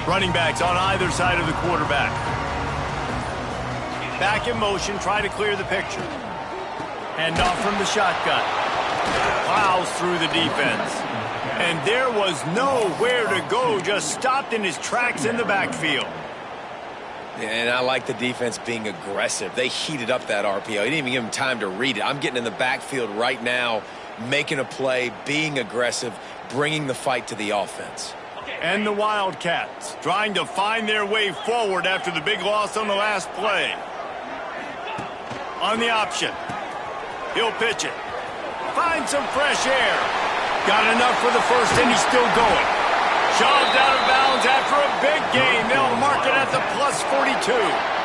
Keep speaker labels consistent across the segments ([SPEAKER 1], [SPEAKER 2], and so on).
[SPEAKER 1] Running backs on either side of the quarterback. Back in motion, try to clear the picture. Hand off from the shotgun. Plows through the defense. And there was nowhere to go, just stopped in his tracks in the backfield.
[SPEAKER 2] And I like the defense being aggressive. They heated up that RPO. He didn't even give him time to read it. I'm getting in the backfield right now, making a play, being aggressive, bringing the fight to the offense.
[SPEAKER 1] And the Wildcats trying to find their way forward after the big loss on the last play. On the option. He'll pitch it. Find some fresh air. Got enough for the first, and he's still going. Shoved out of bounds after a big gain. They'll mark it at the plus 42.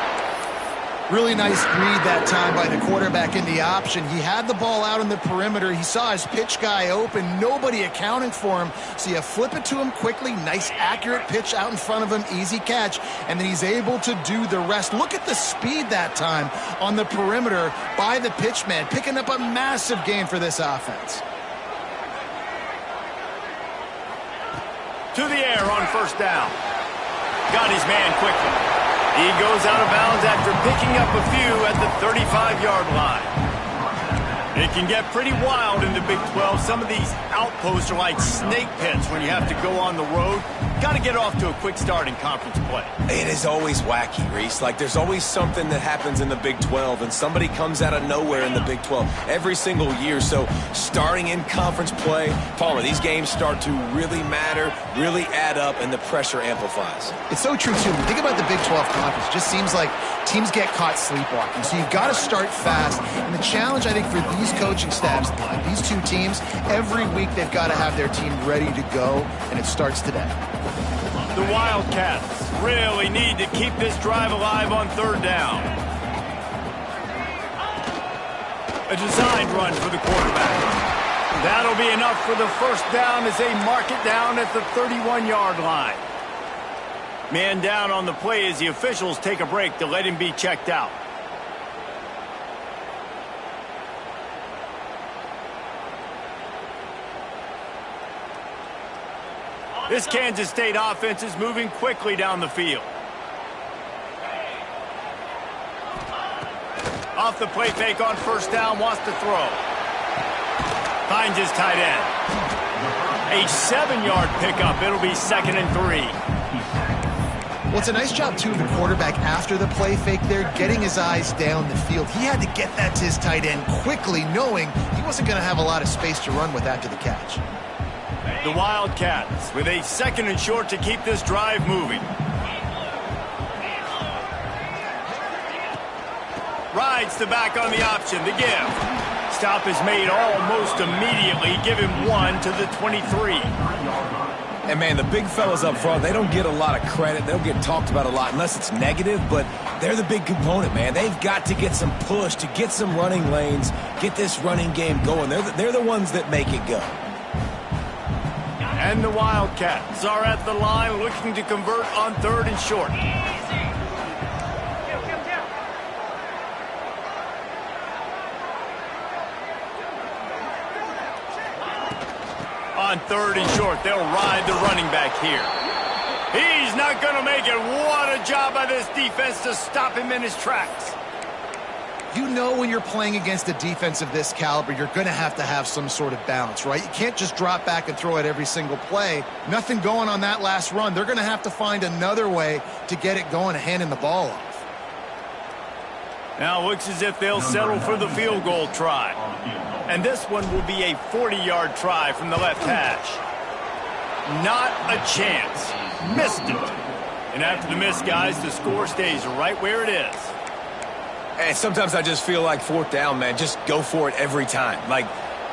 [SPEAKER 3] Really nice read that time by the quarterback in the option. He had the ball out on the perimeter. He saw his pitch guy open. Nobody accounting for him. So you flip it to him quickly. Nice, accurate pitch out in front of him. Easy catch. And then he's able to do the rest. Look at the speed that time on the perimeter by the pitch man. Picking up a massive gain for this offense.
[SPEAKER 1] To the air on first down. Got his man quickly. He goes out of bounds after picking up a few at the 35-yard line. It can get pretty wild in the Big 12. Some of these outposts are like snake pits when you have to go on the road. Got to get off to a quick start in conference play.
[SPEAKER 2] It is always wacky, Reese. Like, there's always something that happens in the Big 12, and somebody comes out of nowhere in the Big 12 every single year. So starting in conference play, Palmer, these games start to really matter, really add up, and the pressure amplifies.
[SPEAKER 3] It's so true, too. When you think about the Big 12 conference, it just seems like teams get caught sleepwalking. So you've got to start fast. And the challenge, I think, for these coaching staffs, like these two teams, every week they've got to have their team ready to go, and it starts today.
[SPEAKER 1] The Wildcats really need to keep this drive alive on third down. A designed run for the quarterback. That'll be enough for the first down as they mark it down at the 31-yard line. Man down on the play as the officials take a break to let him be checked out. This Kansas State offense is moving quickly down the field. Off the play fake on first down, wants to throw. Finds his tight end. A 7-yard pickup. It'll be 2nd and 3.
[SPEAKER 3] Well, it's a nice job, too, of the quarterback after the play fake there, getting his eyes down the field. He had to get that to his tight end quickly, knowing he wasn't going to have a lot of space to run with after the catch.
[SPEAKER 1] The Wildcats with a 2nd and short to keep this drive moving. Rides the back on the option, the give. Stop is made almost immediately. Give him 1 to the 23.
[SPEAKER 2] And, man, the big fellas up front, they don't get a lot of credit. They don't get talked about a lot unless it's negative, but they're the big component, man. They've got to get some push, to get some running lanes, get this running game going. They're the ones that make it go.
[SPEAKER 1] And the Wildcats are at the line looking to convert on 3rd and short. On 3rd and short, they'll ride the running back here. He's not going to make it. What a job by this defense to stop him in his tracks.
[SPEAKER 3] You know when you're playing against a defense of this caliber, you're going to have some sort of balance, right? You can't just drop back and throw it every single play. Nothing going on that last run. They're going to have to find another way to get it going and handing the ball off.
[SPEAKER 1] Now it looks as if they'll settle for the field goal try. And this one will be a 40-yard try from the left hash. Not a chance. Missed it. And after the miss, guys, the score stays right where it is.
[SPEAKER 2] And sometimes I just feel like 4th down, man, just go for it every time. Like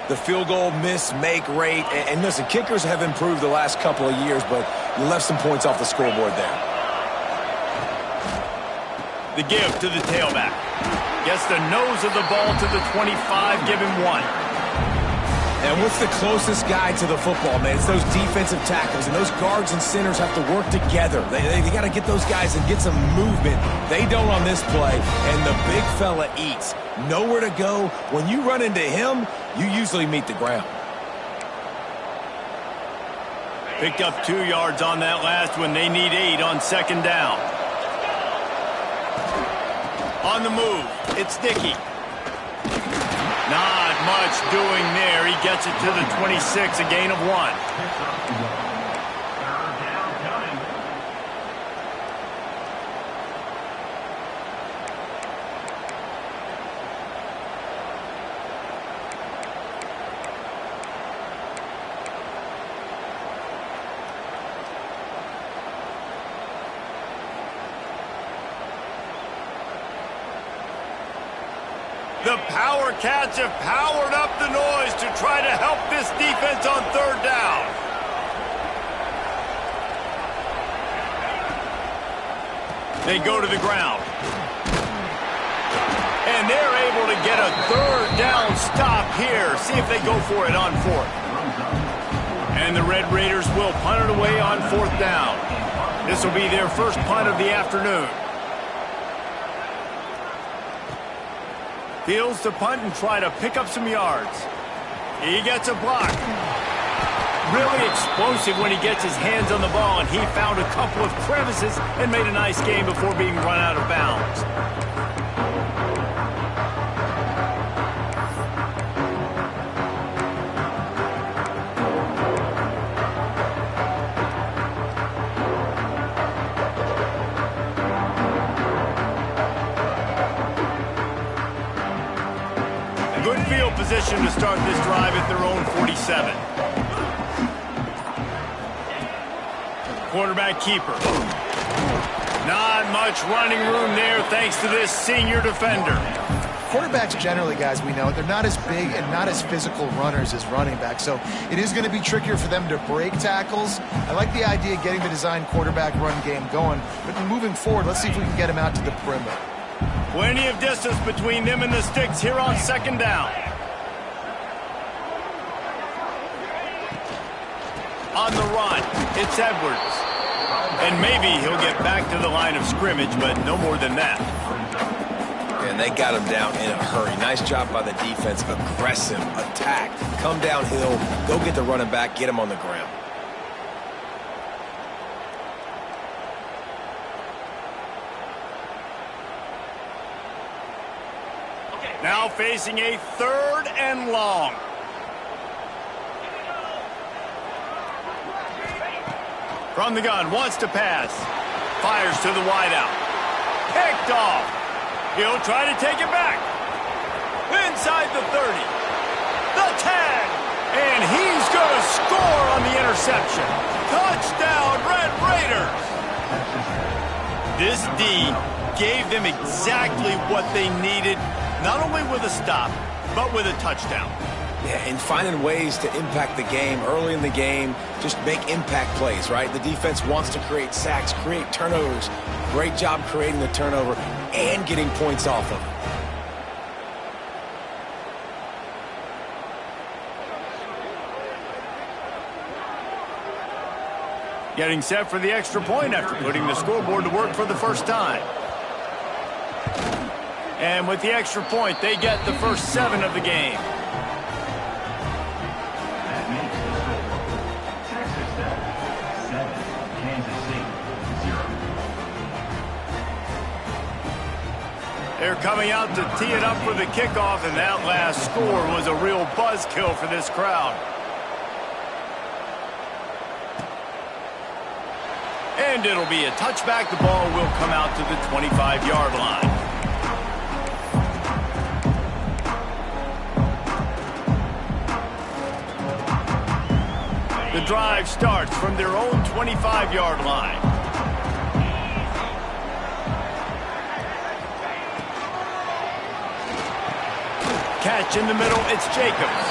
[SPEAKER 2] the field goal miss-make rate. And listen, kickers have improved the last couple of years, but you left some points off the scoreboard there.
[SPEAKER 1] The give to the tailback. Gets the nose of the ball to the 25, give him 1.
[SPEAKER 2] And what's the closest guy to the football, man? It's those defensive tackles, and those guards and centers have to work together. They got to get those guys and get some movement. They don't on this play, and the big fella eats. Nowhere to go. When you run into him, you usually meet the ground.
[SPEAKER 1] Picked up 2 yards on that last one. They need 8 on second down. On the move, it's Dickey. Not much doing there. He gets it to the 26, a gain of 1. The Power Cats have powered up the noise to try to help this defense on third down. They go to the ground. And they're able to get a third down stop here. See if they go for it on fourth. And the Red Raiders will punt it away on fourth down. This will be their first punt of the afternoon. Fields to punt and try to pick up some yards. He gets a block. Really explosive when he gets his hands on the ball, and he found a couple of crevices and made a nice game before being run out of bounds. Good field position to start this drive at their own 47. Quarterback keeper. Not much running room there thanks to this senior defender.
[SPEAKER 3] Quarterbacks generally, guys, we know, they're not as big and not as physical runners as running backs, so it is going to be trickier for them to break tackles. I like the idea of getting the design quarterback run game going, but moving forward, let's see if we can get him out to the perimeter.
[SPEAKER 1] Plenty of distance between them and the sticks here on second down. On the run, it's Edwards. And maybe he'll get back to the line of scrimmage, but no more than that.
[SPEAKER 2] And they got him down in a hurry. Nice job by the defense. Aggressive attack. Come downhill, go get the running back, get him on the ground.
[SPEAKER 1] Now facing a third and long. From the gun, wants to pass. Fires to the wideout. Picked off. He'll try to take it back. Inside the 30. The tag. And he's going to score on the interception. Touchdown, Red Raiders. This D gave them exactly what they needed, not only with a stop, but with a touchdown.
[SPEAKER 2] Yeah, and finding ways to impact the game early in the game, just make impact plays, right? The defense wants to create sacks, create turnovers. Great job creating the turnover and getting points off of it.
[SPEAKER 1] Getting set for the extra point after putting the scoreboard to work for the first time. And with the extra point, they get the first 7 of the game. They're coming out to tee it up for the kickoff, and that last score was a real buzzkill for this crowd. And it'll be a touchback. The ball will come out to the 25-yard line. The drive starts from their own 25-yard line. Catch in the middle, it's Jacobs.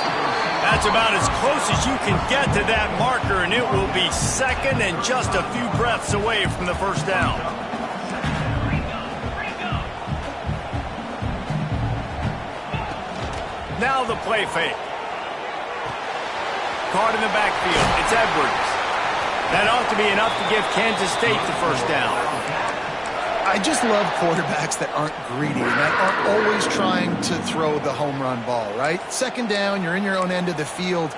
[SPEAKER 1] That's about as close as you can get to that marker, and it will be second and just a few breaths away from the first down. Now the play fake. Caught in the backfield, it's Edwards. That ought to be enough to give Kansas State the first down.
[SPEAKER 3] I just love quarterbacks that aren't greedy and that aren't always trying to throw the home run ball, right? Second down, you're in your own end of the field.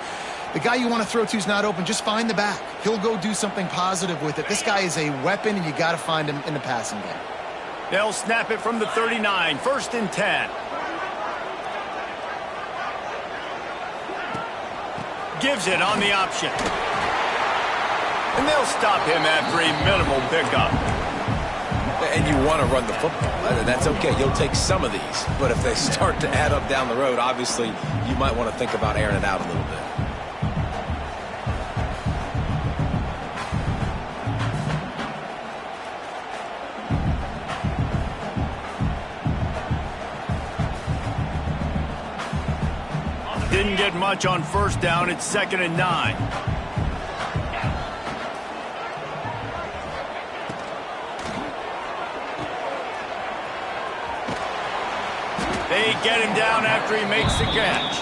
[SPEAKER 3] The guy you want to throw to is not open. Just find the back. He'll go do something positive with it. This guy is a weapon, and you got to find him in the passing game.
[SPEAKER 1] They'll snap it from the 39, 1st and 10. Gives it on the option. And they'll stop him after a minimal pickup.
[SPEAKER 2] And you want to run the football. That's okay. You'll take some of these. But if they start to add up down the road, obviously, you might want to think about airing it out a little bit.
[SPEAKER 1] Didn't get much on 1st down. It's 2nd and 9. They get him down after he makes the catch.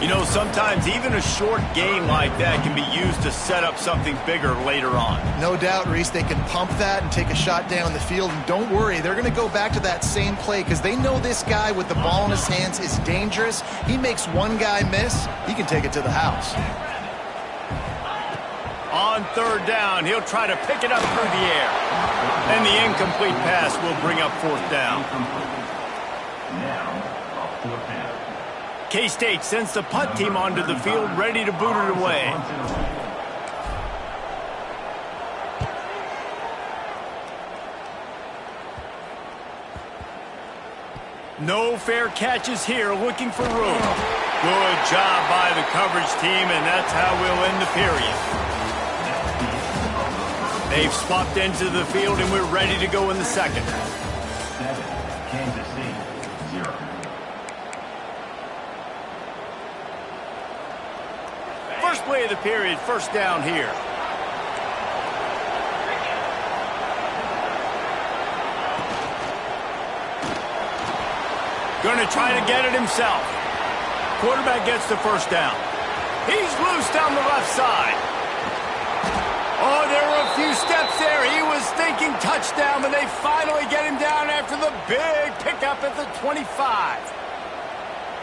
[SPEAKER 1] You know, sometimes even a short game like that can be used to set up something bigger later on.
[SPEAKER 3] No doubt, Reese, they can pump that and take a shot down the field. And don't worry, they're going to go back to that same play because they know this guy with the ball in his hands is dangerous. He makes one guy miss, he can take it to the house.
[SPEAKER 1] On 3rd down, he'll try to pick it up through the air. And the incomplete pass will bring up 4th down. K-State sends the punt team onto the field, ready to boot it away. No fair catches here, looking for room. Good job by the coverage team, and that's how we'll end the period. They've swapped into the field, and we're ready to go in the 2nd. First play of the period, 1st down here. Going to try to get it himself. Quarterback gets the 1st down. He's loose down the left side. Oh, there were a few steps there. He was thinking touchdown, but they finally get him down after the big pickup at the 25.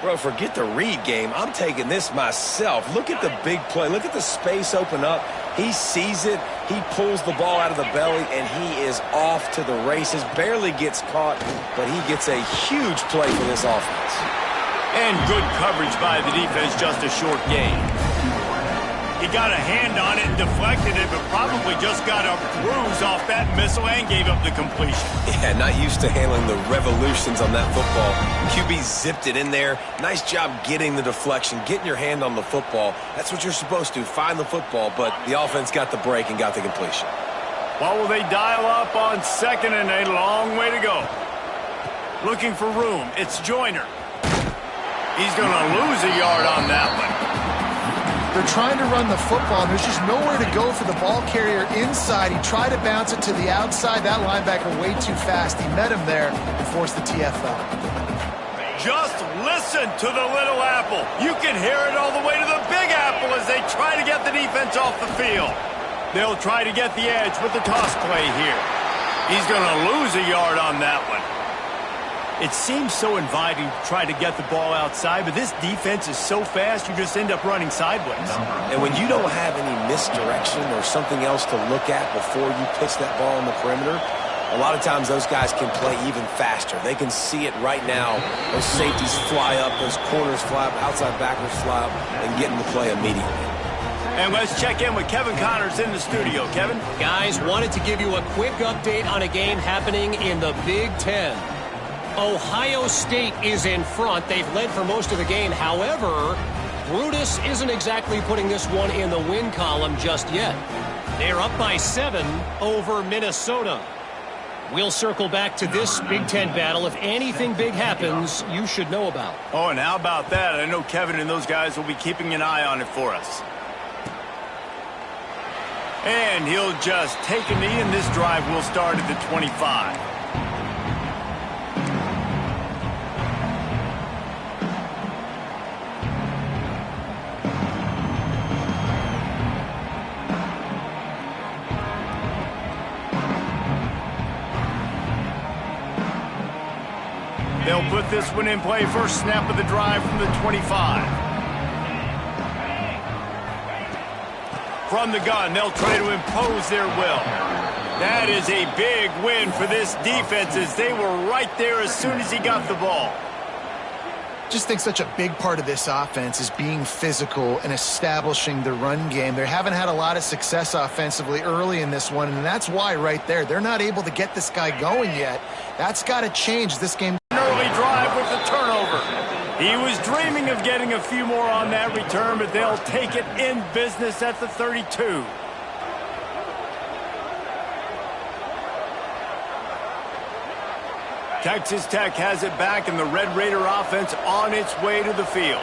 [SPEAKER 2] Bro, forget the read game. I'm taking this myself. Look at the big play. Look at the space open up. He sees it. He pulls the ball out of the belly, and he is off to the races. Barely gets caught, but he gets a huge play for this offense.
[SPEAKER 1] And good coverage by the defense, just a short gain. He got a hand on it and deflected it, but probably just got a bruise off that missile and gave up the completion.
[SPEAKER 2] Yeah, not used to handling the revolutions on that football. QB zipped it in there. Nice job getting the deflection, getting your hand on the football. That's what you're supposed to, find the football, but the offense got the break and got the completion.
[SPEAKER 1] Well, will they dial up on 2nd and a long way to go? Looking for room. It's Joyner. He's going to lose a yard on that one.
[SPEAKER 3] They're trying to run the football, and there's just nowhere to go for the ball carrier inside. He tried to bounce it to the outside. That linebacker way too fast. He met him there and forced the TFL.
[SPEAKER 1] Just listen to the little apple. You can hear it all the way to the big apple as they try to get the defense off the field. They'll try to get the edge with the toss play here. He's going to lose a yard on that one. It seems so inviting to try to get the ball outside, but this defense is so fast, you just end up running sideways.
[SPEAKER 2] And when you don't have any misdirection or something else to look at before you pitch that ball on the perimeter, a lot of times those guys can play even faster. They can see it right now. Those safeties fly up, those corners fly up, outside backers fly up, and get in the play immediately.
[SPEAKER 1] And let's check in with Kevin Connors in the studio. Kevin?
[SPEAKER 4] Guys, wanted to give you a quick update on a game happening in the Big Ten. Ohio State is in front. They've led for most of the game. However, Brutus isn't exactly putting this one in the win column just yet. They're up by 7 over Minnesota. We'll circle back to this Big Ten battle. If anything big happens, you should know about.
[SPEAKER 1] Oh, and how about that? I know Kevin and those guys will be keeping an eye on it for us. And he'll just take a knee, and this drive will start at the 25. They'll put this one in play. First snap of the drive from the 25. from the gun. They'll try to impose their will. That is a big win for this defense as they were right there as soon as he got the ball.
[SPEAKER 3] Just think such a big part of this offense is being physical and establishing the run game. They haven't had a lot of success offensively early in this one, and that's why right there, they're not able to get this guy going yet. That's got to change this game.
[SPEAKER 1] An early drive with the turnover. He was dreaming of getting a few more on that return, but they'll take it in business at the 32. Texas Tech has it back, and the Red Raider offense on its way to the field.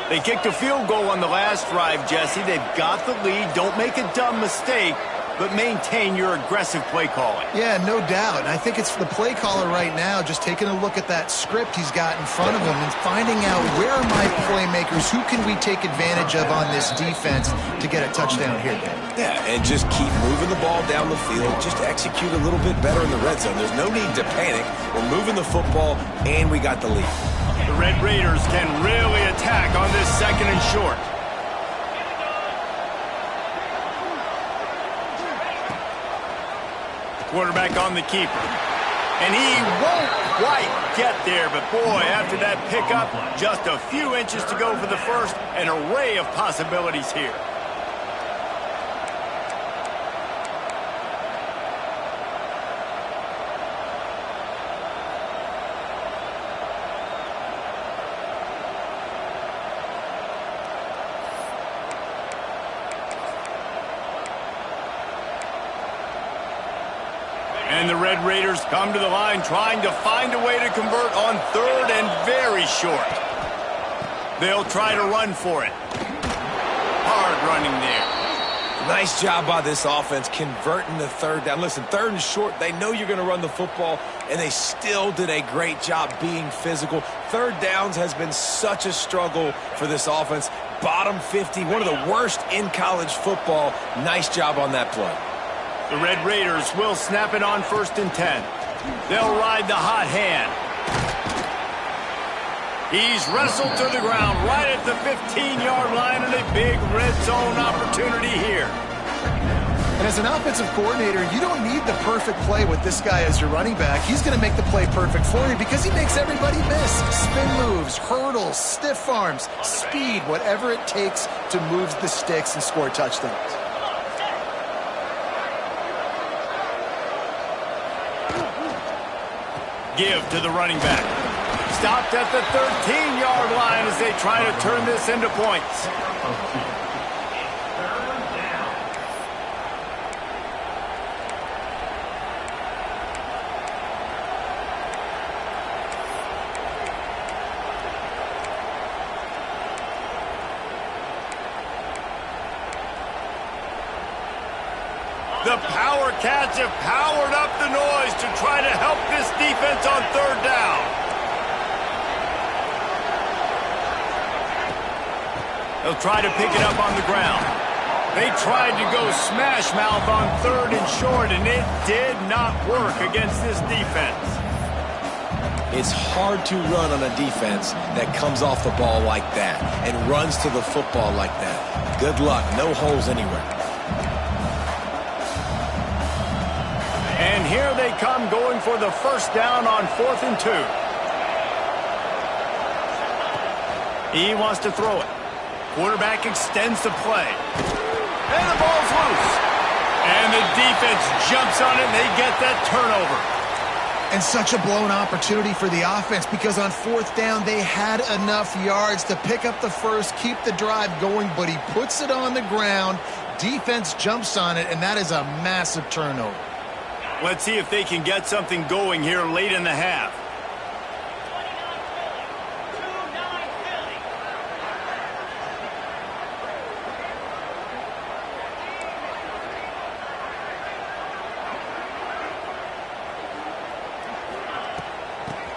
[SPEAKER 1] They kicked a field goal on the last drive, Jesse. They've got the lead. Don't make a dumb mistake, but maintain your aggressive play calling.
[SPEAKER 3] Yeah, no doubt. And I think it's the play caller right now just taking a look at that script he's got in front of him and finding out where are my playmakers, who can we take advantage of on this defense to get a touchdown here, Dan.
[SPEAKER 2] Yeah, and just keep moving the ball down the field. Just execute a little bit better in the red zone. There's no need to panic. We're moving the football, and we got the lead.
[SPEAKER 1] The Red Raiders can really attack on this second and short. Quarterback on the keeper. And he won't quite get there, but boy, after that pickup, just a few inches to go for the first. An array of possibilities here. And the Red Raiders come to the line trying to find a way to convert on third and very short. They'll try to run for it. Hard running there.
[SPEAKER 2] Nice job by this offense converting the third down. Listen, third and short, they know you're going to run the football, and they still did a great job being physical. Third downs has been such a struggle for this offense. Bottom 50, one of the worst in college football. Nice job on that play.
[SPEAKER 1] The Red Raiders will snap it on 1st and 10. They'll ride the hot hand. He's wrestled to the ground right at the 15-yard line, and a big red zone opportunity here.
[SPEAKER 3] And as an offensive coordinator, you don't need the perfect play with this guy as your running back. He's going to make the play perfect for you because he makes everybody miss. Spin moves, hurdles, stiff arms, speed, whatever it takes to move the sticks and score touchdowns.
[SPEAKER 1] Give to the running back. Stopped at the 13-yard line as they try to turn this into points. The Power Cats have powered up the noise to try to help this defense on third down. They'll try to pick it up on the ground. They tried to go smash mouth on third and short, and it did not work against this defense.
[SPEAKER 2] It's hard to run on a defense that comes off the ball like that and runs to the football like that. Good luck. No holes anywhere.
[SPEAKER 1] And here they come going for the first down on 4th and 2. He wants to throw it. Quarterback extends the play. And the ball's loose. And the defense jumps on it, and they get that turnover.
[SPEAKER 3] And such a blown opportunity for the offense because on 4th down, they had enough yards to pick up the first, keep the drive going, but he puts it on the ground. Defense jumps on it, and that is a massive turnover.
[SPEAKER 1] Let's see if they can get something going here late in the half.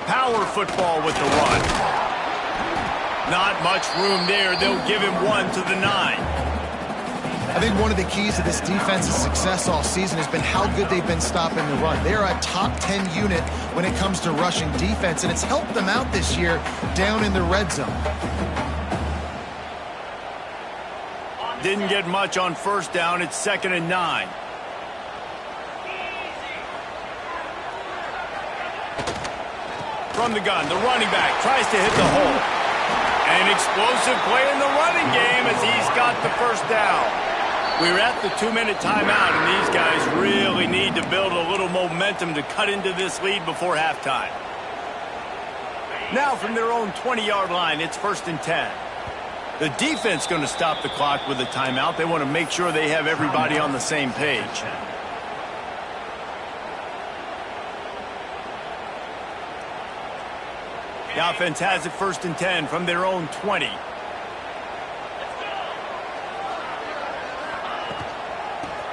[SPEAKER 1] Power football with the run. Not much room there. They'll give him one to the 9.
[SPEAKER 3] I think one of the keys to this defense's success all season has been how good they've been stopping the run. They're a top 10 unit when it comes to rushing defense, and it's helped them out this year down in the red zone.
[SPEAKER 1] Didn't get much on first down. It's 2nd and 9. From the gun, the running back tries to hit the hole. An explosive play in the running game as he's got the first down. We're at the 2-minute timeout, and these guys really need to build a little momentum to cut into this lead before halftime. Now from their own 20-yard line, it's 1st and 10. The defense going to stop the clock with a timeout. They want to make sure they have everybody on the same page. The offense has it 1st and 10 from their own 20.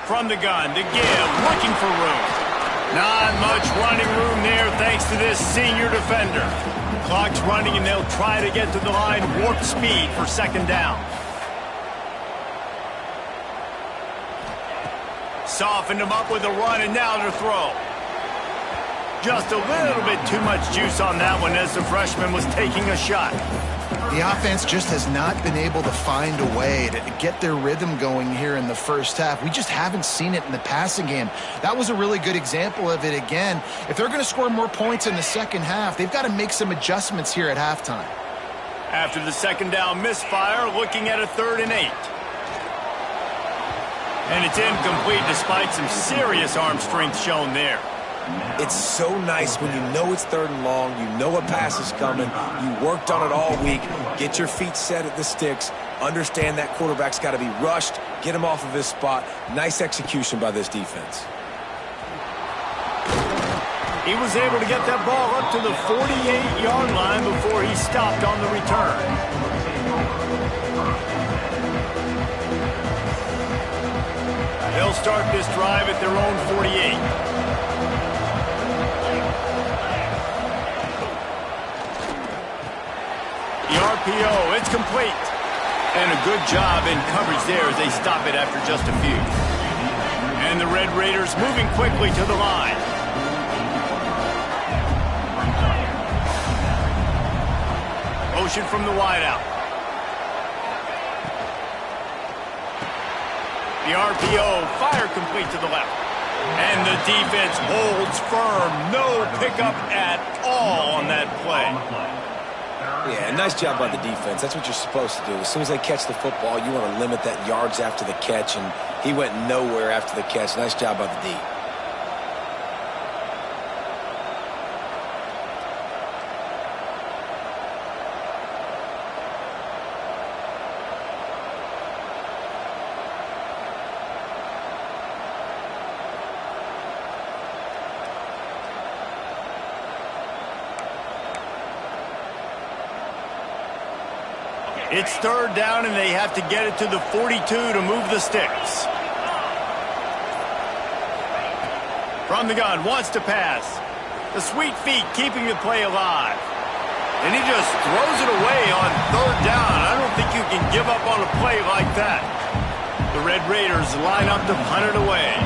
[SPEAKER 1] From the gun, the give, looking for room. Not much running room there thanks to this senior defender. Clock's running and they'll try to get to the line warp speed for 2nd down. Softened him up with a run and now to throw. Just a little bit too much juice on that one as the freshman was taking a shot.
[SPEAKER 3] The offense just has not been able to find a way to get their rhythm going here in the first half. We just haven't seen it in the passing game. That was a really good example of it again. If they're going to score more points in the second half, they've got to make some adjustments here at halftime.
[SPEAKER 1] After the 2nd down misfire, looking at a 3rd and 8. And it's incomplete despite some serious arm strength shown there.
[SPEAKER 2] It's so nice when you know it's 3rd and long, you know a pass is coming, you worked on it all week, get your feet set at the sticks, understand that quarterback's got to be rushed, get him off of his spot. Nice execution by this defense.
[SPEAKER 1] He was able to get that ball up to the 48-yard line before he stopped on the return. They'll start this drive at their own 48. The RPO, it's complete. And a good job in coverage there as they stop it after just a few. And the Red Raiders moving quickly to the line. Motion from the wideout. The RPO, fire complete to the left. And the defense holds firm. No pickup at all on that play.
[SPEAKER 2] Yeah, nice job by the defense. That's what you're supposed to do. As soon as they catch the football, you want to limit that yards after the catch, and he went nowhere after the catch. Nice job by the D.
[SPEAKER 1] It's 3rd down, and they have to get it to the 42 to move the sticks. From the gun, wants to pass. The sweet feet keeping the play alive. And he just throws it away on 3rd down. I don't think you can give up on a play like that. The Red Raiders line up to punt it away.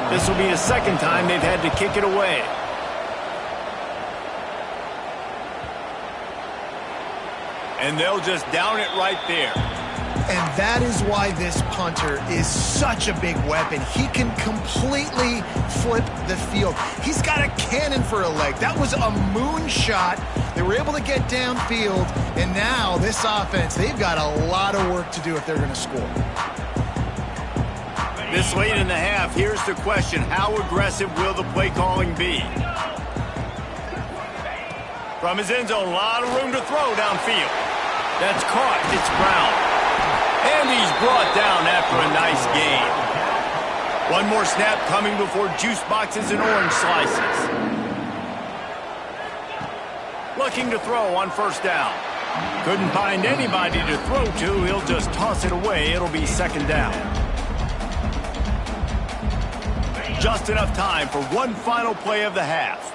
[SPEAKER 1] This will be the 2nd time they've had to kick it away. And they'll just down it right there.
[SPEAKER 3] And that is why this punter is such a big weapon. He can completely flip the field. He's got a cannon for a leg. That was a moonshot. They were able to get downfield, and now this offense, they've got a lot of work to do if they're going to score.
[SPEAKER 1] This late in the half, here's the question. How aggressive will the play calling be? From his end zone, a lot of room to throw downfield. That's caught. It's Brown. And he's brought down after a nice gain. One more snap coming before juice boxes and orange slices. Looking to throw on 1st down. Couldn't find anybody to throw to. He'll just toss it away. It'll be 2nd down. Just enough time for one final play of the half.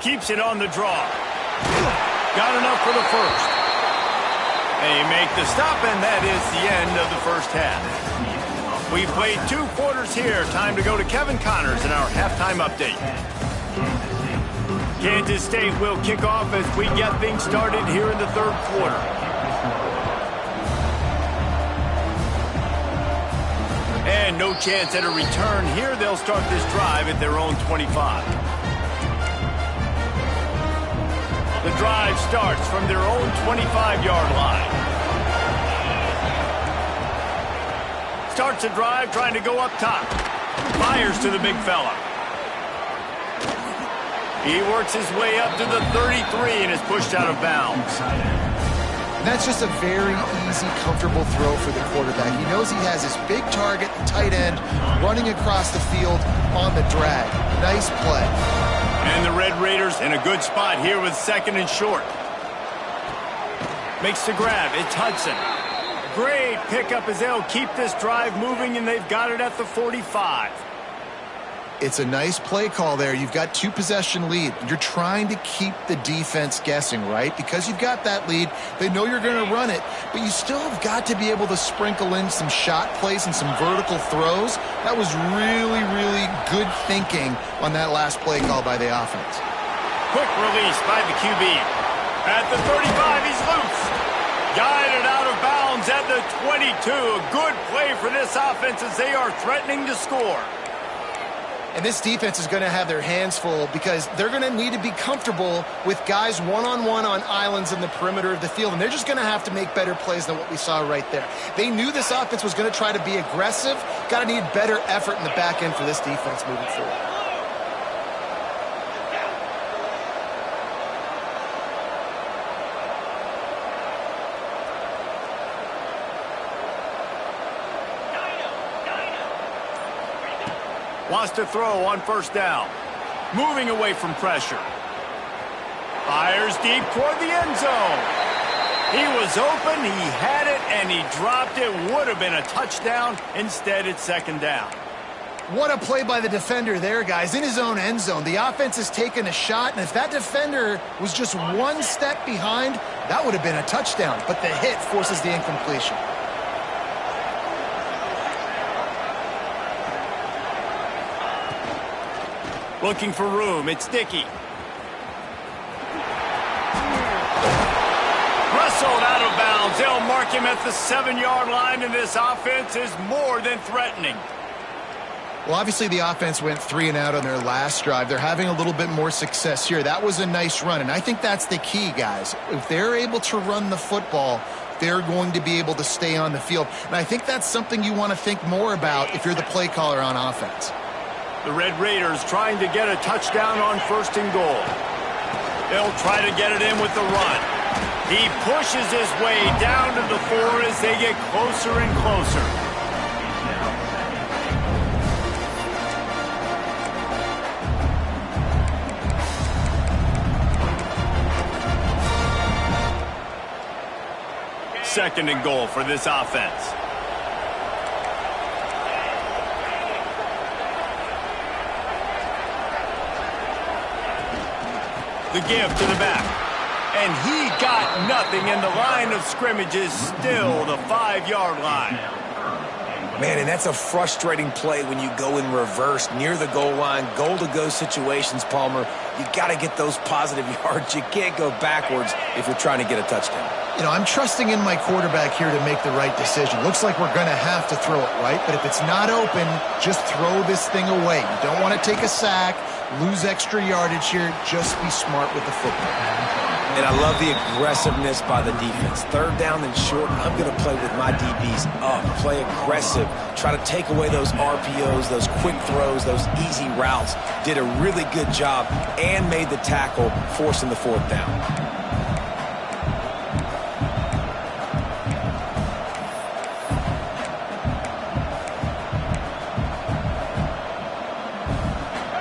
[SPEAKER 1] Keeps it on the draw. Got enough for the 1st. They make the stop, and that is the end of the 1st half. We played 2 quarters here. Time to go to Kevin Connors in our halftime update. Kansas State will kick off as we get things started here in the third quarter. And no chance at a return here. They'll start this drive at their own 25. The drive starts from their own 25-yard line. Starts a drive trying to go up top. Fires to the big fella. He works his way up to the 33 and is pushed out of bounds.
[SPEAKER 3] And that's just a very easy, comfortable throw for the quarterback. He knows he has his big target, the tight end, running across the field on the drag. Nice play.
[SPEAKER 1] And the Red Raiders in a good spot here with 2nd and short. Makes the grab. It's Hudson. Great pickup as they'll keep this drive moving, and they've got it at the 45.
[SPEAKER 3] It's a nice play call there. You've got 2-possession lead. You're trying to keep the defense guessing, right? Because you've got that lead, they know you're going to run it, but you still have got to be able to sprinkle in some shot plays and some vertical throws. That was really, really good thinking on that last play call by the offense.
[SPEAKER 1] Quick release by the QB. At the 35, he's loose. Guided out of bounds at the 22. A good play for this offense as they are threatening to score.
[SPEAKER 3] And this defense is going to have their hands full because they're going to need to be comfortable with guys one-on-one on islands in the perimeter of the field, and they're just going to have to make better plays than what we saw right there. They knew this offense was going to try to be aggressive. Got to need better effort in the back end for this defense moving forward.
[SPEAKER 1] Wants to throw on 1st down. Moving away from pressure. Fires deep toward the end zone. He was open, he had it, and he dropped it. Would have been a touchdown. Instead, it's 2nd down.
[SPEAKER 3] What a play by the defender there, guys, in his own end zone. The offense has taken a shot, and if that defender was just one step behind, that would have been a touchdown. But the hit forces the incompletion.
[SPEAKER 1] Looking for room. It's Dickey. Wrestled out of bounds. They'll mark him at the 7-yard line, and this offense is more than threatening.
[SPEAKER 3] Well, obviously the offense went 3 and out on their last drive. They're having a little bit more success here. That was a nice run, and I think that's the key, guys. If they're able to run the football, they're going to be able to stay on the field. And I think that's something you want to think more about if you're the play caller on offense.
[SPEAKER 1] The Red Raiders trying to get a touchdown on 1st and goal. They'll try to get it in with the run. He pushes his way down to the 4 as they get closer and closer. Second and goal for this offense. The give to the back. And he got nothing, and the line of scrimmage is still the 5-yard line.
[SPEAKER 2] Man, and that's a frustrating play when you go in reverse near the goal line, goal-to-go situations, Palmer. You got to get those positive yards. You can't go backwards if you're trying to get a touchdown.
[SPEAKER 3] You know, I'm trusting in my quarterback here to make the right decision. Looks like we're going to have to throw it, right? But if it's not open, just throw this thing away. You don't want to take a sack, lose extra yardage here. Just be smart with the football.
[SPEAKER 2] And I love the aggressiveness by the defense. 3rd down and short, I'm going to play with my DBs up, play aggressive, try to take away those RPOs, those quick throws, those easy routes. Did a really good job and made the tackle, forcing the 4th down.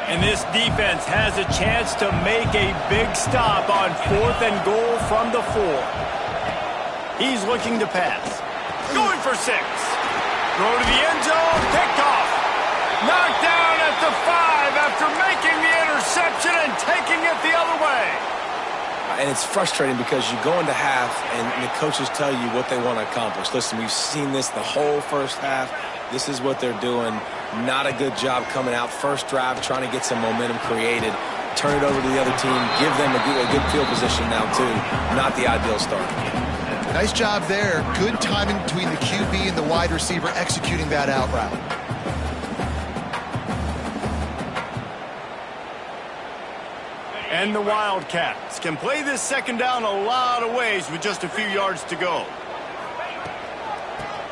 [SPEAKER 1] And this defense has a chance to make a big stop on 4th and goal from the 4. He's looking to pass. Going for 6. Throw to the end zone. Picked off. Knocked down at the 5 after making the interception and taking it the other way.
[SPEAKER 2] And it's frustrating because you go into half and the coaches tell you what they want to accomplish. Listen, we've seen this the whole first half. This is what they're doing. Not a good job coming out. First drive, trying to get some momentum created. turn it over to the other team, give them a good field position now, too. Not the ideal start.
[SPEAKER 3] Nice job there. Good timing between the QB and the wide receiver executing that out route.
[SPEAKER 1] And the Wildcats can play this second down a lot of ways with just a few yards to go.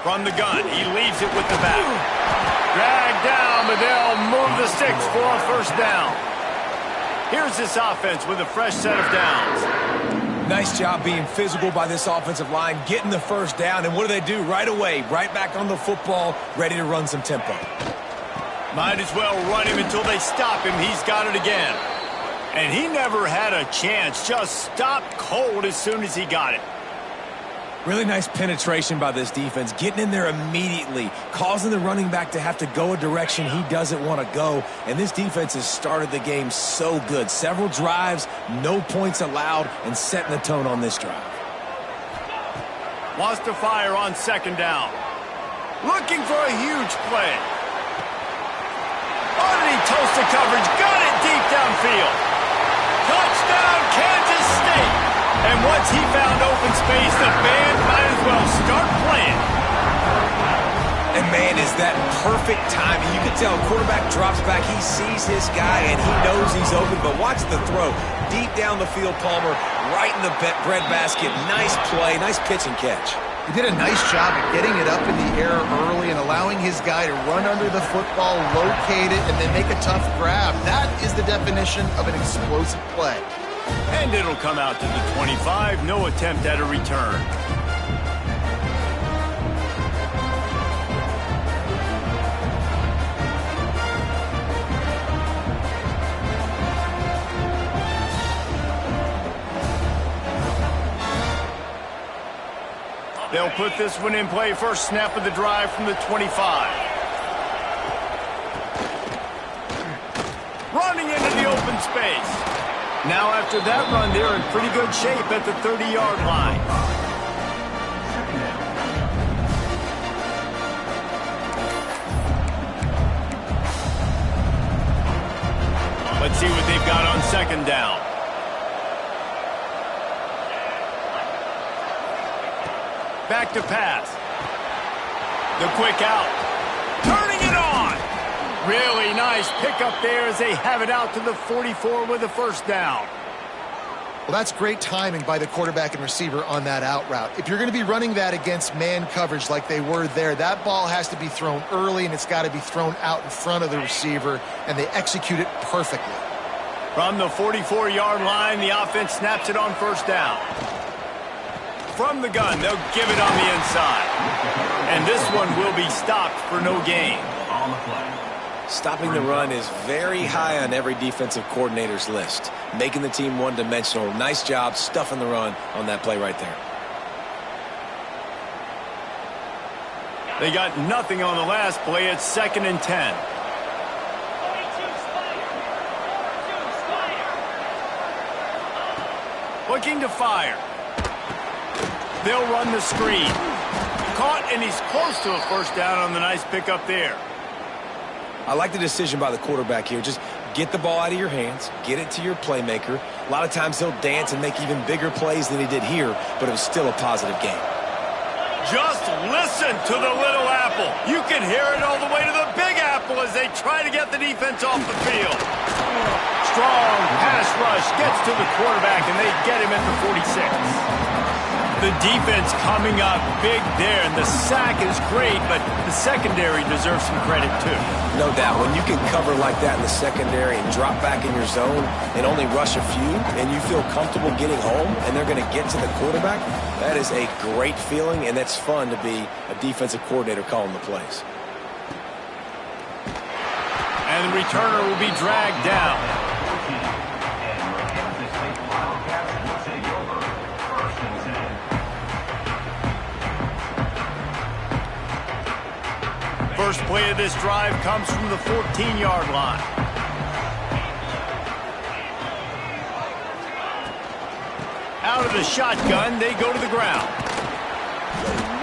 [SPEAKER 1] From the gun, he leaves it with the back. Dragged down, but they'll move the sticks for a first down. Here's this offense with a fresh set of downs.
[SPEAKER 2] Nice job being physical by this offensive line, getting the first down, and what do? Right away, right back on the football, ready to run some tempo.
[SPEAKER 1] Might as well run him until they stop him. He's got it again. And he never had a chance, just stopped cold as soon as he got it.
[SPEAKER 2] Really nice penetration by this defense, getting in there immediately, causing the running back to have to go a direction he doesn't want to go. And this defense has started the game so good. Several drives, no points allowed, and setting the tone on this drive.
[SPEAKER 1] Wants to fire on second down. Looking for a huge play. Underneath toasted coverage, got it deep downfield. Touchdown, Kansas State. And once he found open space, the band might as well start playing.
[SPEAKER 2] And man, is that perfect timing. You can tell quarterback drops back. He sees his guy, and he knows he's open. But watch the throw. Deep down the field, Palmer, right in the bread basket. Nice play, nice pitch and catch.
[SPEAKER 3] He did a nice job of getting it up in the air early and allowing his guy to run under the football, locate it, and then make a tough grab. That is the definition of an explosive play.
[SPEAKER 1] And it'll come out to the 25. No attempt at a return. They'll put this one in play. First snap of the drive from the 25. Running into the open space. Now after that run, they're in pretty good shape at the 30-yard line. Let's see what they've got on second down. Back to pass. The quick out. Turning it on. Really nice pickup there as they have it out to the 44 with a first down.
[SPEAKER 3] Well, that's great timing by the quarterback and receiver on that out route. If you're going to be running that against man coverage like they were there, that ball has to be thrown early and it's got to be thrown out in front of the receiver, and they execute it perfectly.
[SPEAKER 1] From the 44-yard line, the offense snaps it on first down. From the gun, they'll give it on the inside. And this one will be stopped for no gain.
[SPEAKER 5] On the play.
[SPEAKER 2] Stopping the run is very high on every defensive coordinator's list. Making the team one-dimensional. Nice job stuffing the run on that play right there.
[SPEAKER 1] They got nothing on the last play. It's 2nd and 10. Looking to fire. They'll run the screen. Caught, and he's close to a first down on the nice pickup there.
[SPEAKER 2] I like the decision by the quarterback here. Just get the ball out of your hands, get it to your playmaker. A lot of times he'll dance and make even bigger plays than he did here, but it was still a positive game.
[SPEAKER 1] Just listen to the little apple. You can hear it all the way to the big apple as they try to get the defense off the field. Strong pass rush gets to the quarterback, and they get him at the 46. The defense coming up big there, and the sack is great, but the secondary deserves some credit too.
[SPEAKER 2] No doubt. When you can cover like that in the secondary and drop back in your zone and only rush a few, and you feel comfortable getting home, and they're going to get to the quarterback, that is a great feeling, and that's fun to be a defensive coordinator calling the plays.
[SPEAKER 1] And the returner will be dragged down. First play of this drive comes from the 14-yard line. Out of the shotgun, they go to the ground.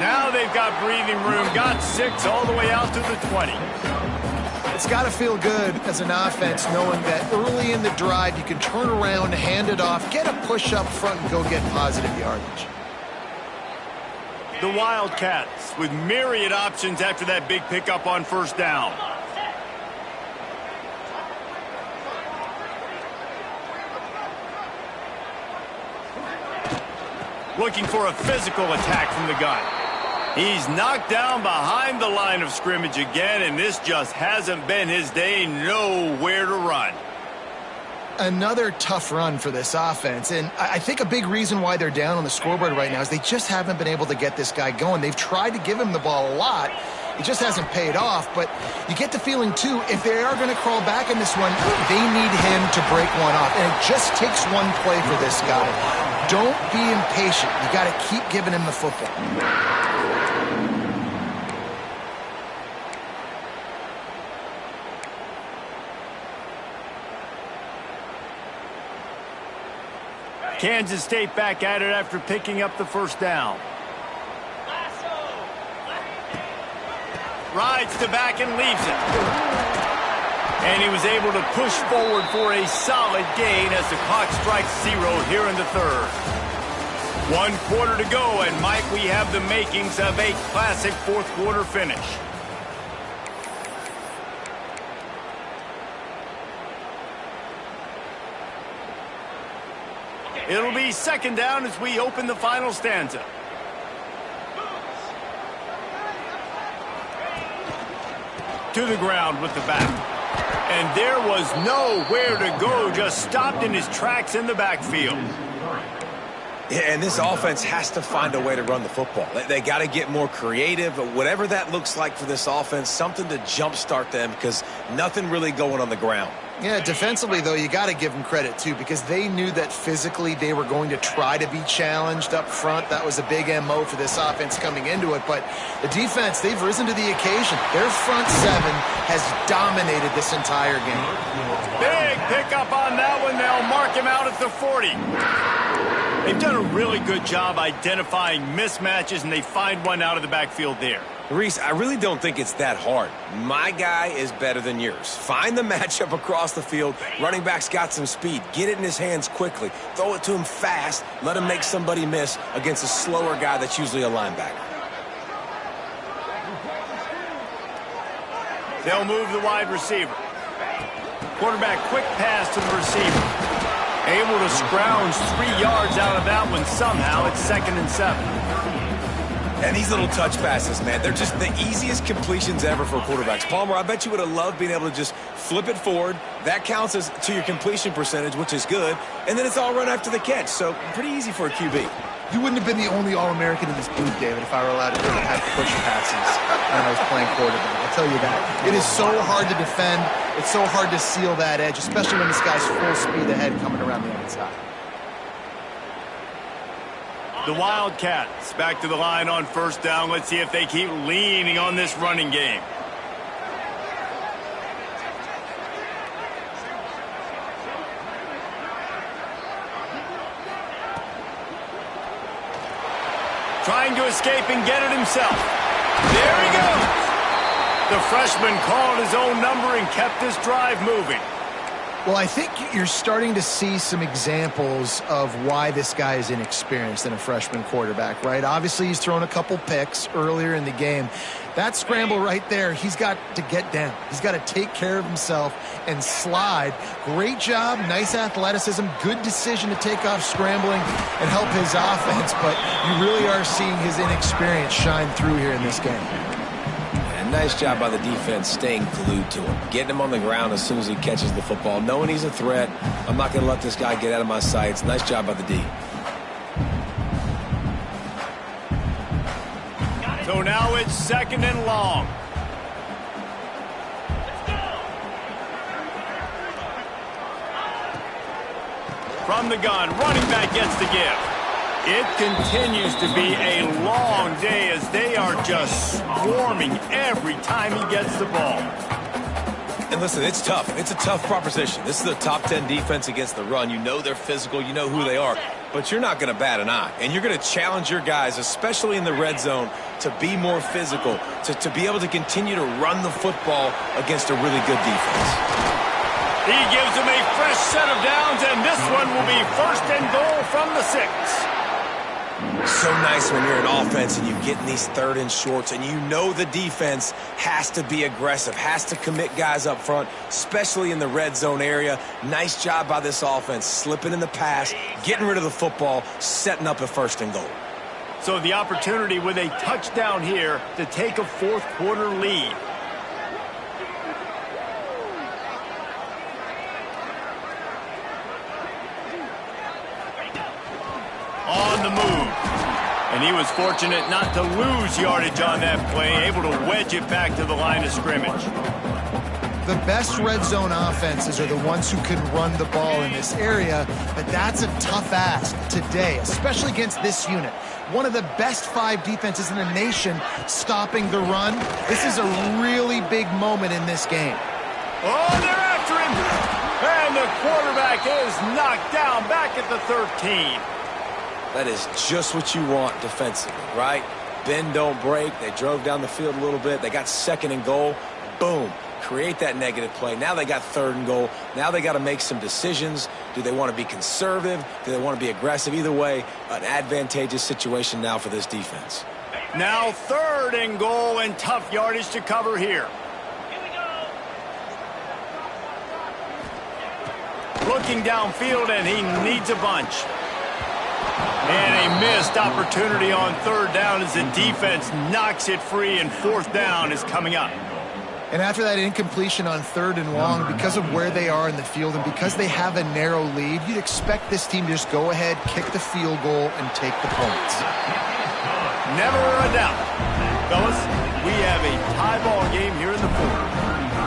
[SPEAKER 1] Now they've got breathing room, got 6 all the way out to the 20.
[SPEAKER 3] It's got to feel good as an offense knowing that early in the drive you can turn around, hand it off, get a push up front, and go get positive yardage.
[SPEAKER 1] The Wildcats with myriad options after that big pickup on first down. Looking for a physical attack from the gun. He's knocked down behind the line of scrimmage again, and this just hasn't been his day. Nowhere to run.
[SPEAKER 3] Another tough run for this offense, and I think a big reason why they're down on the scoreboard right now is they just haven't been able to get this guy going. They've tried to give him the ball a lot. It just hasn't paid off, but you get the feeling, too, if they are going to crawl back in this one, they need him to break one off, and it just takes one play for this guy. Don't be impatient. You got to keep giving him the football.
[SPEAKER 1] Kansas State back at it after picking up the first down. Rides to back and leaves it. And he was able to push forward for a solid gain as the clock strikes 0 here in the third. 1 quarter to go, and Mike, we have the makings of a classic fourth quarter finish. It'll be second down as we open the final stanza. To the ground with the back. And there was nowhere to go, just stopped in his tracks in the backfield.
[SPEAKER 2] Yeah, and this offense has to find a way to run the football. They got to get more creative, whatever that looks like for this offense, something to jumpstart them because nothing really going on the ground.
[SPEAKER 3] Yeah, defensively, though, you got to give them credit, too, because they knew that physically they were going to try to be challenged up front. That was a big MO for this offense coming into it. But the defense, they've risen to the occasion. Their front seven has dominated this entire game.
[SPEAKER 1] Big pickup on that one. They'll mark him out at the 40. They've done a really good job identifying mismatches, and they find one out of the backfield there.
[SPEAKER 2] Reese, I really don't think it's that hard. My guy is better than yours. Find the matchup across the field. Running back's got some speed. Get it in his hands quickly. Throw it to him fast. Let him make somebody miss against a slower guy that's usually a linebacker.
[SPEAKER 1] They'll move the wide receiver. Quarterback quick pass to the receiver. Able to scrounge 3 yards out of that one somehow. It's 2nd and 7.
[SPEAKER 2] And these little touch passes, man, they're just the easiest completions ever for quarterbacks. Palmer, I bet you would have loved being able to just flip it forward. That counts as to your completion percentage, which is good. And then it's all run after the catch, so pretty easy for a QB.
[SPEAKER 3] You wouldn't have been the only All-American in this booth, David, if I were allowed to have push passes when I was playing quarterback. I'll tell you that. It is so hard to defend. It's so hard to seal that edge, especially when this guy's full speed ahead coming around the outside.
[SPEAKER 1] The Wildcats back to the line on first down. Let's see if they keep leaning on this running game. Trying to escape and get it himself. There he goes. The freshman called his own number and kept this drive moving.
[SPEAKER 3] Well, I think you're starting to see some examples of why this guy is inexperienced in a freshman quarterback, right? Obviously, he's thrown a couple picks earlier in the game. That scramble right there, he's got to get down. He's got to take care of himself and slide. Great job, nice athleticism, good decision to take off scrambling and help his offense, but you really are seeing his inexperience shine through here in this game.
[SPEAKER 2] Nice job by the defense staying glued to him, getting him on the ground as soon as he catches the football, knowing he's a threat. I'm not going to let this guy get out of my sights. Nice job by the D.
[SPEAKER 1] So now it's 2nd and long. From the gun, running back gets the give. It continues to be a long day as they are just swarming every time he gets the ball.
[SPEAKER 2] And listen, it's tough. It's a tough proposition. This is a top 10 defense against the run. You know they're physical. You know who they are. But you're not going to bat an eye. And you're going to challenge your guys, especially in the red zone, to be more physical, to be able to continue to run the football against a really good defense.
[SPEAKER 1] He gives them a fresh set of downs, and this one will be 1st and goal from the 6.
[SPEAKER 2] So nice when you're an offense and you get in these 3rd and shorts and you know the defense has to be aggressive, has to commit guys up front, especially in the red zone area. Nice job by this offense, slipping in the pass, getting rid of the football, setting up a 1st and goal.
[SPEAKER 1] So the opportunity with a touchdown here to take a 4th quarter lead. On the move. And he was fortunate not to lose yardage on that play, able to wedge it back to the line of scrimmage.
[SPEAKER 3] The best red zone offenses are the ones who can run the ball in this area, but that's a tough ask today, especially against this unit. One of the best 5 defenses in the nation stopping the run. This is a really big moment in this game.
[SPEAKER 1] Oh, they're after him! And the quarterback is knocked down back at the 13.
[SPEAKER 2] That is just what you want defensively, right? Bend, don't break. They drove down the field a little bit. They got 2nd and goal. Boom. Create that negative play. Now they got 3rd and goal. Now they got to make some decisions. Do they want to be conservative? Do they want to be aggressive? Either way, an advantageous situation now for this defense.
[SPEAKER 1] Now 3rd and goal and tough yardage to cover here. Looking downfield, and he needs a bunch. And a missed opportunity on 3rd down as the defense knocks it free, and 4th down is coming up.
[SPEAKER 3] And after that incompletion on 3rd and long, because of where they are in the field and because they have a narrow lead, you'd expect this team to just go ahead, kick the field goal, and take the points.
[SPEAKER 1] Never a doubt. Fellas, we have a tie ball game here in the 4th.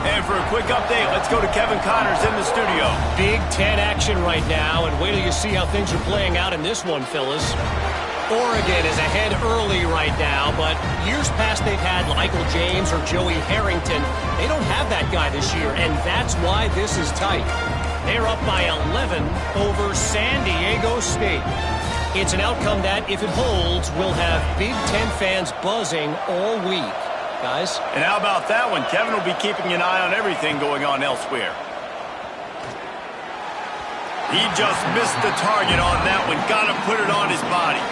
[SPEAKER 1] And for a quick update, let's go to Kevin Connors in the studio.
[SPEAKER 4] Big Ten action right now, and wait till you see how things are playing out in this one, Phyllis. Oregon is ahead early right now, but years past they've had Michael James or Joey Harrington. They don't have that guy this year, and that's why this is tight. They're up by 11 over San Diego State. It's an outcome that, if it holds, will have Big Ten fans buzzing all week. Guys?
[SPEAKER 1] And how about that one? Kevin will be keeping an eye on everything going on elsewhere. He just missed the target on that one. Got to put it on his body.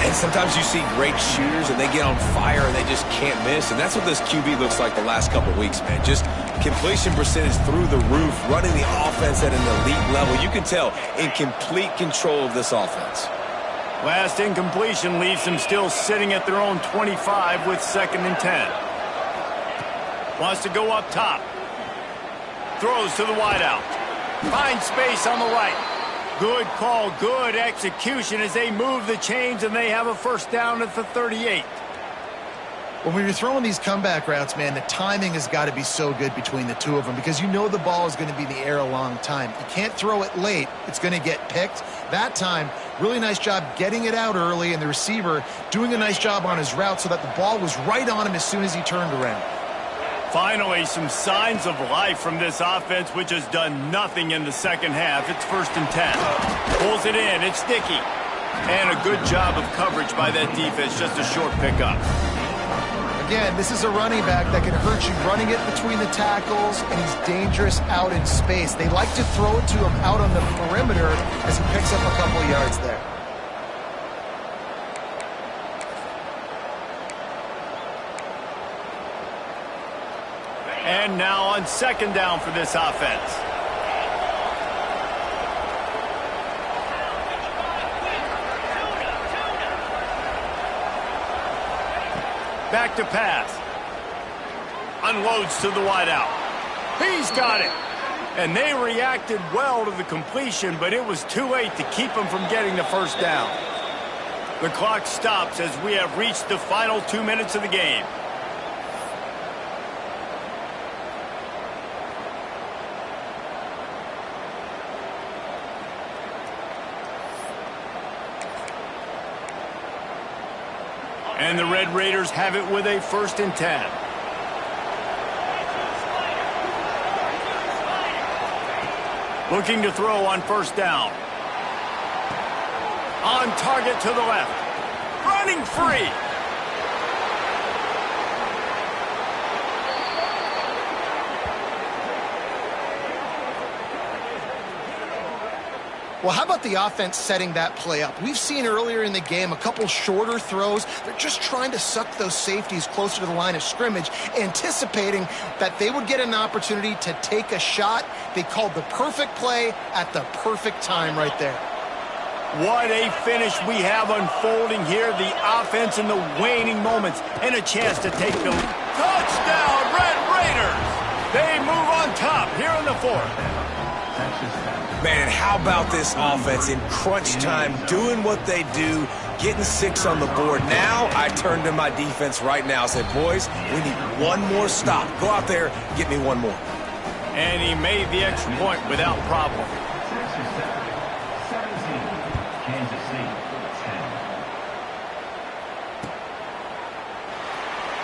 [SPEAKER 2] And sometimes you see great shooters and they get on fire and they just can't miss. And that's what this QB looks like the last couple weeks, man. Just completion percentage through the roof, running the offense at an elite level. You can tell in complete control of this offense.
[SPEAKER 1] Last incompletion leaves them still sitting at their own 25 with 2nd and 10. Wants to go up top. Throws to the wideout. Finds space on the right. Good call, good execution as they move the chains, and they have a 1st down at the 38.
[SPEAKER 3] When you're throwing these comeback routes, man, the timing has got to be so good between the two of them because you know the ball is going to be in the air a long time. You can't throw it late. It's going to get picked. That time, really nice job getting it out early, and the receiver doing a nice job on his route so that the ball was right on him as soon as he turned around.
[SPEAKER 1] Finally, some signs of life from this offense, which has done nothing in the 2nd half. It's 1st and 10. Pulls it in. It's Dickey. And a good job of coverage by that defense. Just a short pickup.
[SPEAKER 3] Again, this is a running back that can hurt you running it between the tackles, and he's dangerous out in space. They like to throw it to him out on the perimeter as he picks up a couple yards there.
[SPEAKER 1] And now on 2nd down for this offense. Back to pass. Unloads to the wideout. He's got it. And they reacted well to the completion, but it was too late to keep them from getting the 1st down. The clock stops as we have reached the final 2 minutes of the game. And the Red Raiders have it with a 1st and 10. Looking to throw on first down. On target to the left. Running free.
[SPEAKER 3] Well, how about the offense setting that play up? We've seen earlier in the game a couple shorter throws. They're just trying to suck those safeties closer to the line of scrimmage, anticipating that they would get an opportunity to take a shot. They called the perfect play at the perfect time right there.
[SPEAKER 1] What a finish we have unfolding here. The offense in the waning moments and a chance to take the touchdown, Red Raiders. They move on top here in the fourth.
[SPEAKER 2] Man, how about this offense in crunch time, doing what they do, getting 6 on the board. Now I turn to my defense right now and say, boys, we need one more stop. Go out there, get me one more.
[SPEAKER 1] And he made the extra point without problem.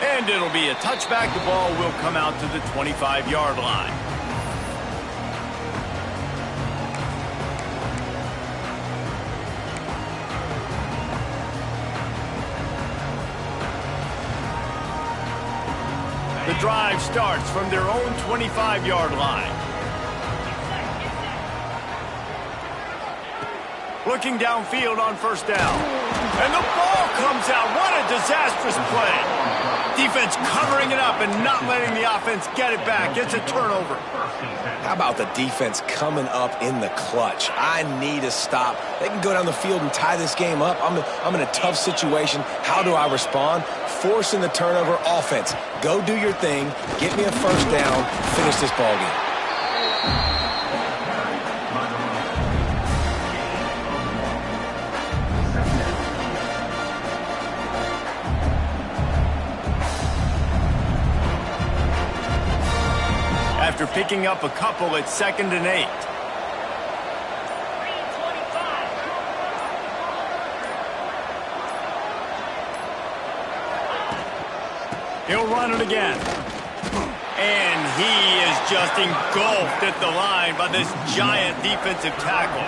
[SPEAKER 1] And it'll be a touchback. The ball will come out to the 25-yard line. The drive starts from their own 25-yard line. Looking downfield on first down. And the ball comes out. What a disastrous play. Defense covering it up and not letting the offense get it back. It's a turnover.
[SPEAKER 2] How about the defense coming up in the clutch? I need a stop. They can go down the field and tie this game up. I'm in a tough situation. How do I respond? Forcing the turnover. Offense, go do your thing. Get me a first down. Finish this ball game.
[SPEAKER 1] After picking up a couple at 2nd and 8. He'll run it again. And he is just engulfed at the line by this giant defensive tackle.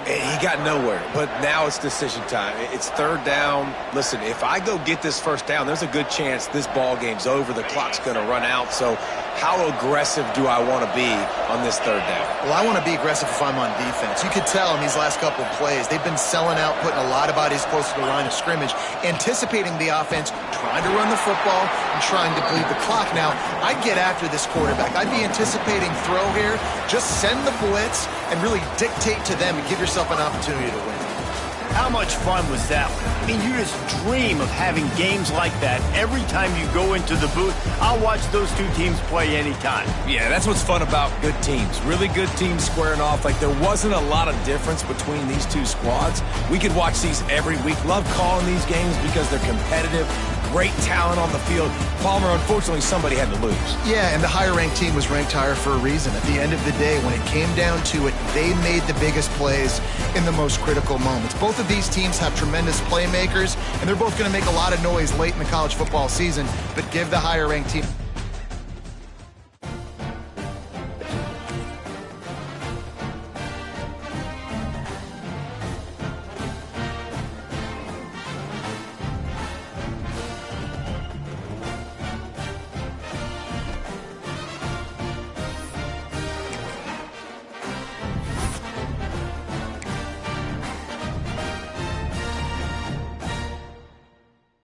[SPEAKER 2] He got nowhere, but now it's decision time. It's 3rd down. Listen, if I go get this first down, there's a good chance this ball game's over. The clock's going to run out. So how aggressive do I want to be on this 3rd down?
[SPEAKER 3] Well, I want to be aggressive if I'm on defense. You could tell in these last couple of plays, they've been selling out, putting a lot of bodies close to the line of scrimmage, anticipating the offense, trying to run the football, and trying to bleed the clock. Now, I'd get after this quarterback. I'd be anticipating throw here. Just send the blitz and really dictate to them and give yourself an opportunity to win.
[SPEAKER 1] How much fun was that one? I mean, you just dream of having games like that every time you go into the booth. I'll watch those two teams play anytime.
[SPEAKER 2] Yeah, that's what's fun about good teams. Really good teams squaring off. Like, there wasn't a lot of difference between these two squads. We could watch these every week. Love calling these games because they're competitive. Great talent on the field. Palmer, unfortunately, somebody had to lose.
[SPEAKER 3] Yeah, and the higher-ranked team was ranked higher for a reason. At the end of the day, when it came down to it, they made the biggest plays in the most critical moments. Both of these teams have tremendous playmakers, and they're both going to make a lot of noise late in the college football season, but give the higher-ranked team